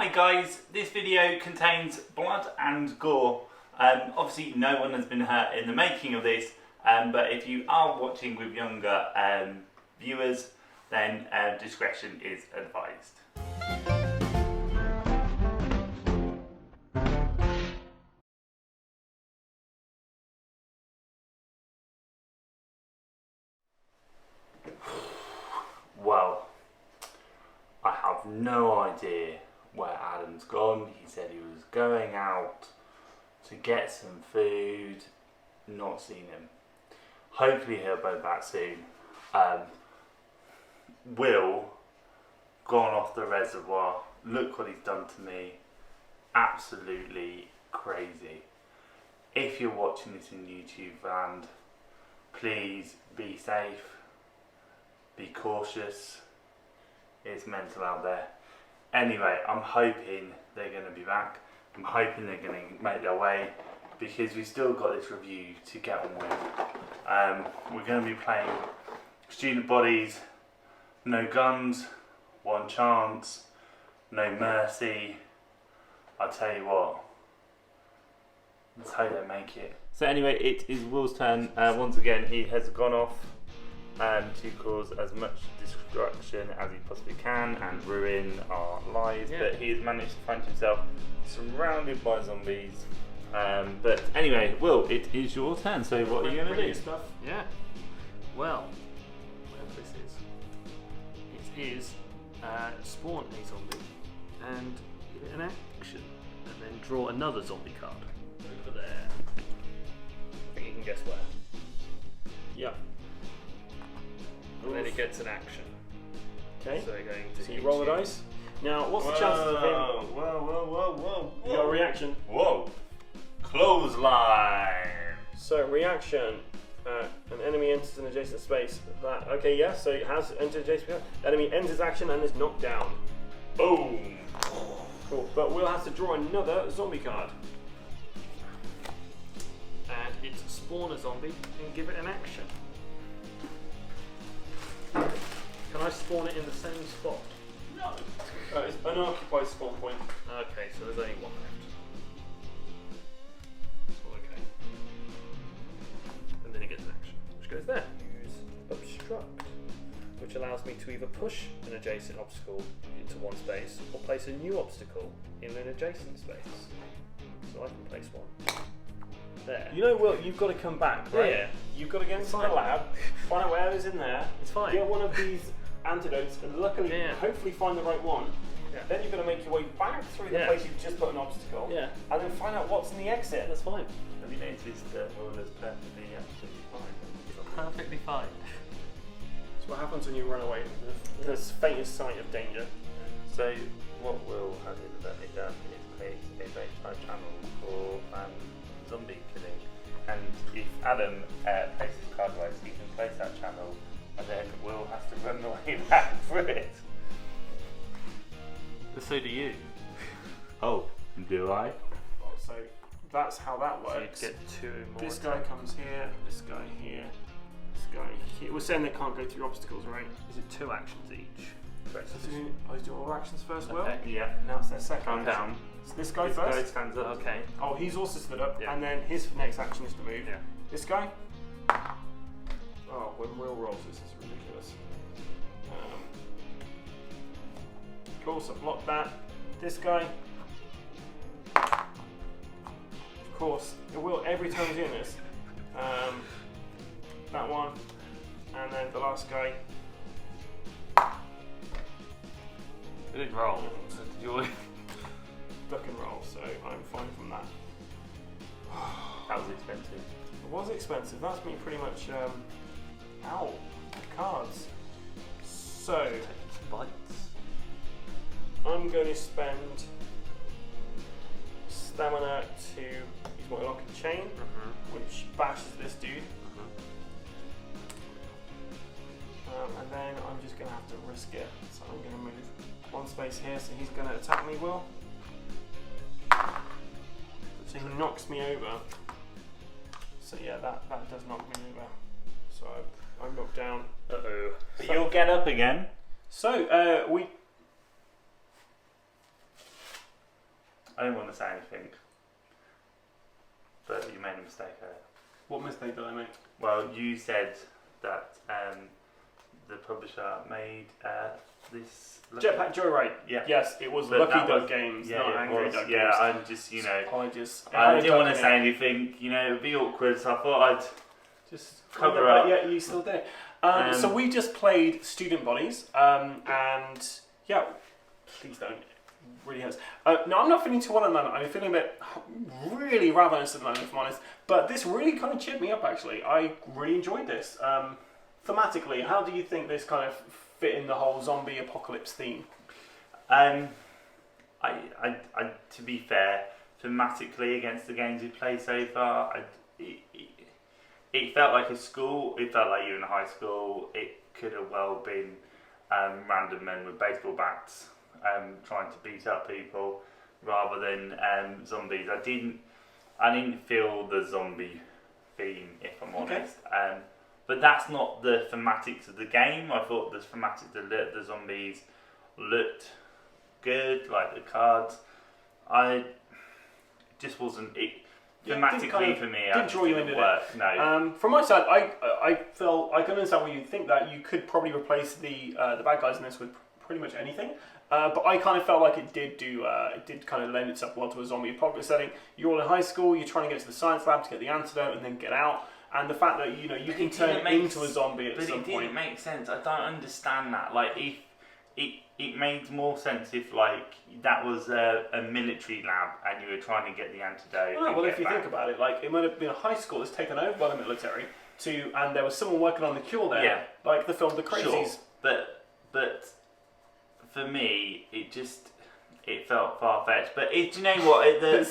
Hi guys, this video contains blood and gore. Obviously no one has been hurt in the making of this, but if you are watching with younger viewers, then discretion is advised. Well, I have no idea where Adam's gone. He said he was going out to get some food. Not seen him. Hopefully he'll be back soon. Will gone off the reservoir. Look what he's done to me. Absolutely crazy. If you're watching this in YouTube land, please be safe. Be cautious. It's mental out there. Anyway, I'm hoping they're going to be back. I'm hoping they're going to make their way because we've still got this review to get on with. We're going to be playing student bodies, no guns, one chance, no mercy. I'll tell you what, let's hope they make it. So anyway, it is Will's turn. Once again, he has gone off to cause as much destruction as he possibly can and ruin our lives, but he has managed to find himself surrounded by zombies. But anyway, Will, it is your turn, so what are you going to do? Stuff. Yeah. Well, whatever this is spawn a zombie and give it an action, and then draw another zombie card over there. I think you can guess where. Yeah. And then it gets an action. Okay. So, going to so you roll the dice. Now, what's the chances of him? Whoa. You got a reaction. Whoa. Clothesline. So, reaction. An enemy enters an adjacent space. Okay, yeah, so it has entered adjacent space. Enemy enters action and is knocked down. Boom. Cool. But we'll have to draw another zombie card. And it's spawn a zombie and give it an action. Can I spawn it in the same spot? No. It's an unoccupied spawn point. Okay, so there's only one left. So okay. And then it gets an action, which goes there. Use obstruct, which allows me to either push an adjacent obstacle into one space or place a new obstacle in an adjacent space. So I can place one there. You know, Will, you've got to come back, right? Yeah. You've got to get into the lab, find out whatever's in there. It's fine. Get one of these antidotes, and luckily, hopefully find the right one. Yeah. Then you've got to make your way back through the place you've just put an obstacle. Yeah. And then find out what's in the exit. That's fine. Have you noticed that Will is perfectly absolutely fine? Perfectly fine. So what happens when you run away? The faintest sight of danger. So what Will has evidently done is create a verified channel for zombie killing. And if Adam places card wise, he can place that channel, and then Will has to run the way back through it. But so do you. Oh, do I? So that's how that works. So you'd get two more. This guy comes here, this guy here, this guy here. We're saying they can't go through obstacles, right? Is it 2 actions each? Correct. So I do all actions first, Will? Okay. Yeah. Now it's their second Calm action. down. So this guy This first. guy stands up. Okay. Oh, he's also stood up, Yeah. and then his next action is to move. Yeah. This guy. Oh, when Will rolls, this is ridiculous. Cool, so block that. This guy. Of course, it will every time he's doing this. That one, and then the last guy. It didn't roll. Duck and roll, so I'm fine from that. That was expensive. It was expensive. That's me pretty much out of cards. So Bites. I'm going to spend stamina to use my lock and chain, which bashes this dude. And then I'm just going to have to risk it. So I'm going to move one space here, so he's going to attack me, Will. So he knocks me over. So yeah, that does knock me over. So I'm knocked down. Uh-oh. But you'll get up again. So we I didn't want to say anything, but you made a mistake there. What mistake did I make? Well, you said that the publisher made this. Jetpack Joyride. Yeah. Yes, it was But Lucky that Duck was- Games, Yeah, not it Angry was. Duck Yeah, Games. I'm just, I I didn't want to say anything. It would be awkward, so I thought I'd Just cover that. up. Yeah, you still did. So we just played Student Bodies, and yeah, please don't. It really hurts. No, I'm not feeling too well at the moment. I'm feeling a bit really ravenous at the moment, if I'm honest. But this really kind of cheered me up, actually. I really enjoyed this. Thematically, how do you think this kind of fit in the whole zombie apocalypse theme? I, to be fair, thematically against the games we played so far, it felt like a school. It felt like you were in high school. It could have well been random men with baseball bats trying to beat up people, rather than zombies. I didn't feel the zombie theme, if I'm honest. But that's not the thematics of the game. I thought the thematics of the zombies looked good, like the cards. I just wasn't it. Thematically for me, didn't draw you into work. No. From my side, I felt I can understand why you think that. You could probably replace the bad guys in this with pretty much anything. But I kind of felt like it did kind of lend itself well to a zombie apocalypse setting. You're all in high school, you're trying to get to the science lab to get the antidote and then get out. And the fact that you can turn into a zombie at some point. But it didn't make sense. I don't understand that. Like, if it made more sense if like that was a military lab and you were trying to get the antidote. Oh, well, if you think about it, like it might have been a high school that's taken over by the military, and there was someone working on the cure there. Yeah. Like the film The Crazies. Sure. But for me, it felt far fetched. But do you know what? The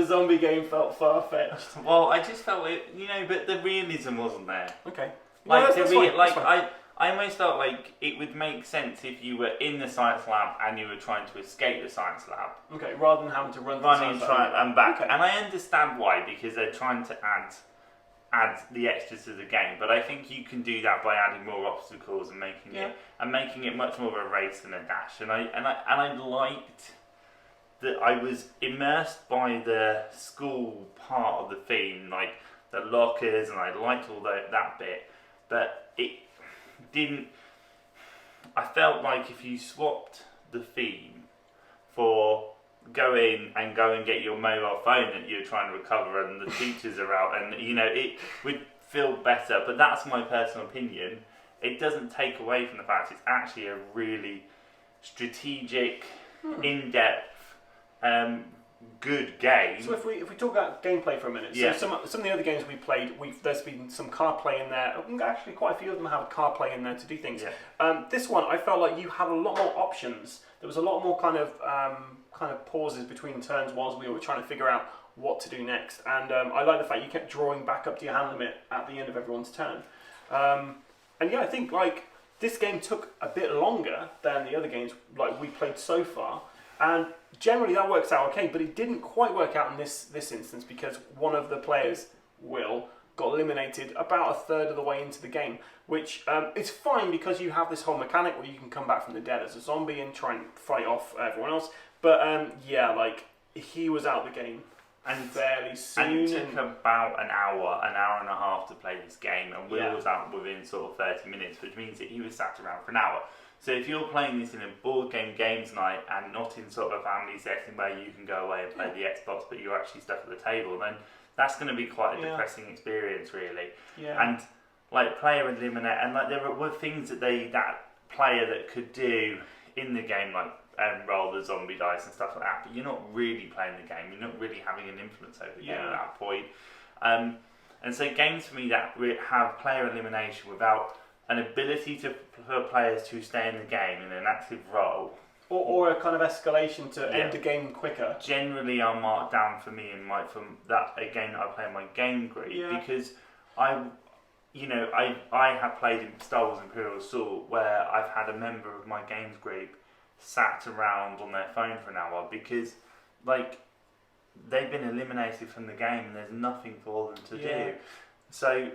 zombie game felt far fetched. Well, I just felt it. But the realism wasn't there. Okay. Like that's fine. I almost felt like it would make sense if you were in the science lab and you were trying to escape the science lab. Okay, rather than having to run and try and back. Okay. And I understand why, because they're trying to add the extras to the game. But I think you can do that by adding more obstacles and making it much more of a race than a dash. And I liked that I was immersed by the school part of the theme, like the lockers, and I liked all that bit. But it didn't. I felt like if you swapped the theme for go and get your mobile phone that you're trying to recover and the teachers are out, and it would feel better. But that's my personal opinion. It doesn't take away from the fact it's actually a really strategic, in-depth, good game. So if we talk about gameplay for a minute, Yeah. so some of the other games we played, there's been some card play in there. Actually, quite a few of them have card play in there to do things. Yeah. This one, I felt like you had a lot more options. There was a lot more kind of pauses between turns whilst we were trying to figure out what to do next. And I like the fact you kept drawing back up to your hand limit at the end of everyone's turn. And yeah, I think like this game took a bit longer than the other games like we played so far. And generally that works out okay, but it didn't quite work out in this instance because one of the players, Will, got eliminated about a third of the way into the game, which is fine because you have this whole mechanic where you can come back from the dead as a zombie and try and fight off everyone else. But yeah, like he was out the game and fairly soon. And it took about an hour and a half to play this game, and Will Yeah. was out within sort of 30 minutes, which means that he was sat around for an hour. So if you're playing this in a board game games night and not in sort of a family setting where you can go away and play the Xbox, but you're actually stuck at the table, then that's going to be quite a depressing experience, really. Yeah. And like player eliminate, and like there were things that that player that could do in the game, like roll the zombie dice and stuff like that. But you're not really playing the game. You're not really having an influence over the game at that point. And so games for me that have player elimination without an ability for players to stay in the game in an active role, or a kind of escalation to end the game quicker. Generally, are marked down for me from that a game that I play in my game group because I have played in Star Wars Imperial Assault where I've had a member of my games group sat around on their phone for an hour because like they've been eliminated from the game and there's nothing for them to do. So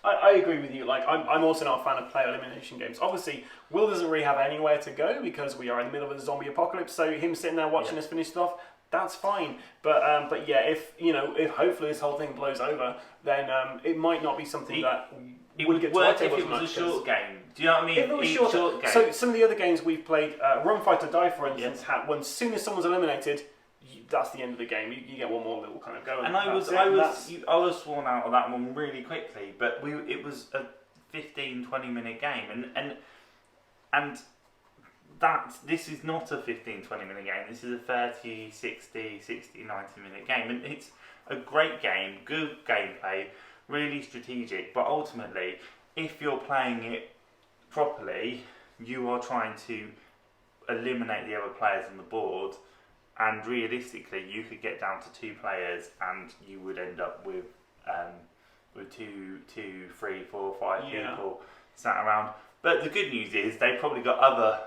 I agree with you. Like, I'm also not a fan of player elimination games. Obviously, Will doesn't really have anywhere to go because we are in the middle of a zombie apocalypse. So him sitting there watching us finish stuff, that's fine. But yeah, if hopefully this whole thing blows over, then it might not be something that it would would get work to if it was a short game. Do you know what I mean? If it was short game. So some of the other games we've played, Run Fight or Die, for instance, when as soon as someone's eliminated, that's the end of the game. You get one more little kind of go. And I was sworn out of that one really quickly, but it was a 15-20 minute game, and this is not a 15-20 minute game. This is a 30, 60, 90 minute game, and it's a great game, good gameplay, really strategic. But ultimately, if you're playing it properly, you are trying to eliminate the other players on the board. And realistically, you could get down to 2 players, and you would end up with 2, 3, 4, 5 people sat around. But the good news is they've probably got other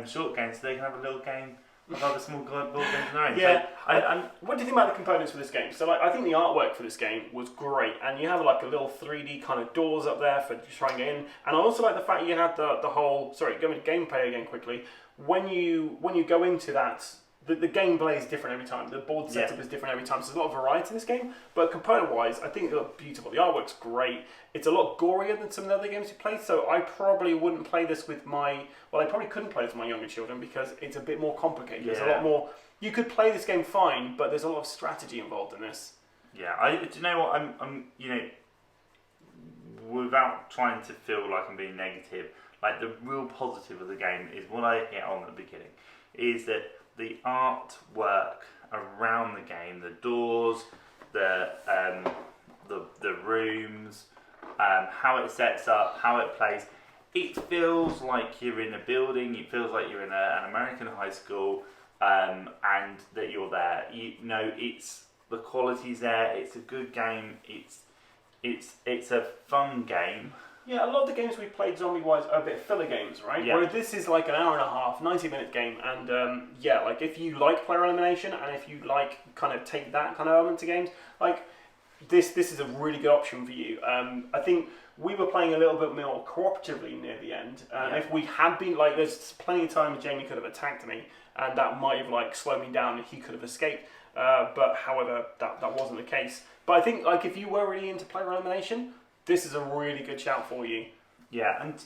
short games, so they can have a little game of other small board games on their own. Yeah. So, what do you think about the components for this game? So, like, I think the artwork for this game was great, and you have like a little 3D kind of doors up there for trying to get in. And I also like the fact you had the whole. Sorry, going to gameplay again quickly. When you go into that. The gameplay is different every time. The board setup is different every time. So there's a lot of variety in this game. But component-wise, I think it looks beautiful. The artwork's great. It's a lot gorier than some of the other games we played. So I probably wouldn't play this with I probably couldn't play this with my younger children because it's a bit more complicated. There's a lot more. You could play this game fine, but there's a lot of strategy involved in this. Yeah, do you know what? I'm without trying to feel like I'm being negative, like the real positive of the game is what I hit on at the beginning, is that the artwork around the game, the doors, the rooms, how it sets up, how it plays, it feels like you're in a building. It feels like you're in an American high school, and that you're there. It's the quality's there. It's a good game. It's a fun game. Yeah, a lot of the games we played zombie-wise are a bit filler games, right? Yeah. Whereas this is like an hour and a half, 90-minute game, and like if you like player elimination and if you like kind of take that kind of element to games, like this is a really good option for you. I think we were playing a little bit more cooperatively near the end. If we had been like, there's plenty of times Jamie could have attacked me, and that might have like slowed me down, and he could have escaped. But however, that wasn't the case. But I think like if you were really into player elimination, this is a really good shout for you. Yeah, and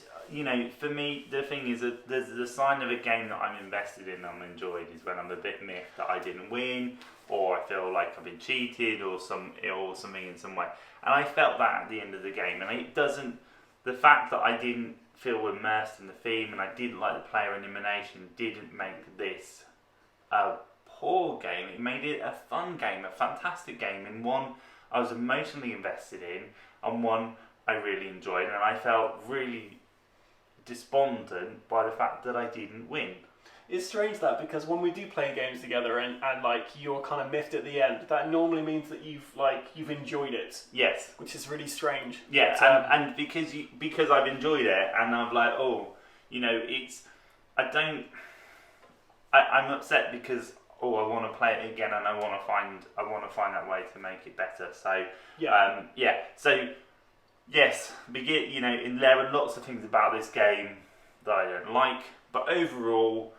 for me, the thing is that there's the sign of a game that I'm invested in and I'm enjoyed is when I'm a bit miffed that I didn't win, or I feel like I've been cheated, or something in some way. And I felt that at the end of the game, and the fact that I didn't feel immersed in the theme and I didn't like the player elimination didn't make this a poor game. It made it a fun game, a fantastic game, and one I was emotionally invested in, and one I really enjoyed, and I felt really despondent by the fact that I didn't win. It's strange that, because when we do play games together and like you're kind of miffed at the end, that normally means that you've enjoyed it. Yes. Which is really strange. Yeah, But, and because I've enjoyed it, and I'm like, I'm upset because I want to play it again, and I want to find that way to make it better. So So yes, there are lots of things about this game that I don't like, but overall,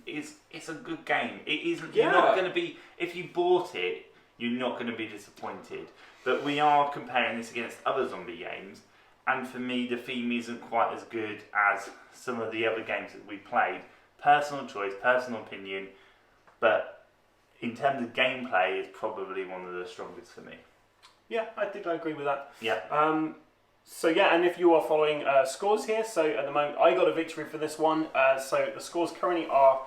it's a good game. It isn't. You're not going to be, if you bought it, you're not going to be disappointed. But we are comparing this against other zombie games, and for me, the theme isn't quite as good as some of the other games that we played. Personal choice, personal opinion, but in terms of gameplay, it's probably one of the strongest for me. Yeah, I think I agree with that. Yeah. And if you are following scores here, so at the moment I got a victory for this one. So the scores currently are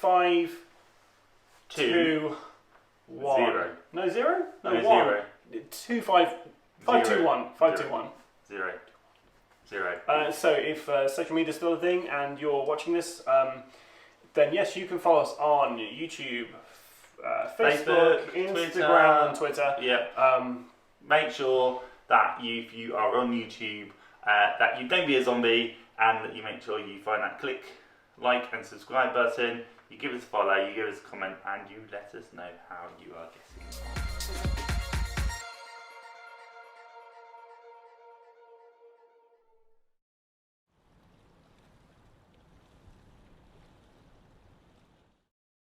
5-2-1. 0. No 0? No 1. 0. 2-5. 5-2-1. 5-2-1. 0. So if social media is still a thing and you're watching this, then yes, you can follow us on YouTube, Facebook, Instagram, and Twitter. Yeah. Make sure that if you are on YouTube, that you don't be a zombie, and that you make sure you find that click, like, and subscribe button. You give us a follow, you give us a comment, and you let us know how you are getting on.